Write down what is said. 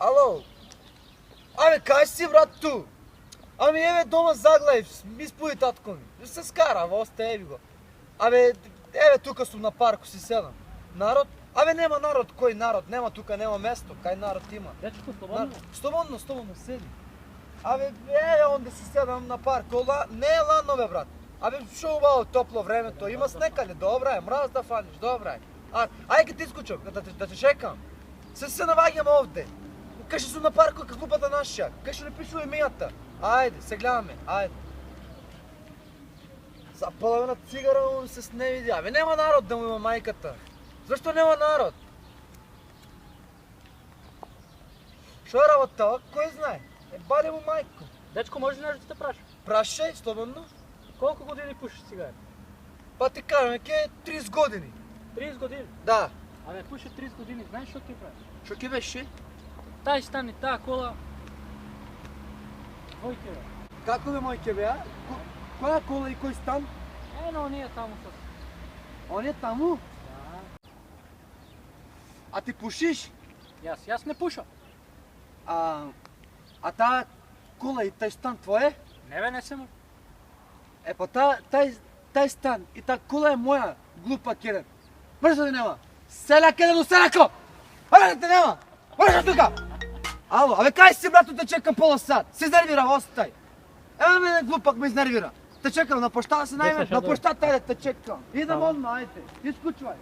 Ало? Абе, кай си, брат, ту? Ами, еве, дома загледай, ми спои татко ми. Се скара, восте, еви го. Абе, еве, тука сум на парку, си седам. Народ? Абе, нема народ, кој народ? Нема тука, нема место. Кај народ има? Дечко, слободно? Слободно, седи. Абе, еве, онде си седам на парку. Не е ладно, бе, брат. Абе, шо убаво топло времето, има снекале, добра е, мраз да фаниш, добра е. Ај ке ти искучам, да те чекам. Се наваѓам овде. Кај сум на парку, како глупата наша. Кај ще напишу имењата. Ајде, се гледаме, ајде. Запалена цигара му се сневиди. Абе, нема народ да му има мајката. Зашто нема народ? Шо е работа? Кој знае? Баде му мајко. Дечко, може ли нещо да те праша? Прашај, слободно. Колко години пушиш цигари? Па ти кажам, ке 30 години. 30 години? Да. Абе, пуши 30 години, знаеш що ти правиш? Шо ке беше? Taj stan i ta kola... Двойке, бе. Како бе, мојке бе, а? Која кола и кој стан? Ено, ние таму с... Он е таму? Да. А ти пушиш? Јас не пушам. А таа кола и тај стан твое? Не бе, не съм. Е, па тај стан и таа кола е моја, глупа керен. Мрзо да нема. Селя керен у селяко! Абе да те нема! Мрзо тука! Ало, абе кај си, брато, те чекам пола сат? Се изнервира, остај. Ева мене глупак ме изнервира. Те чекам на пощата се најме, на пощата ајде те чекам. Идам одма, ајде, искучвај.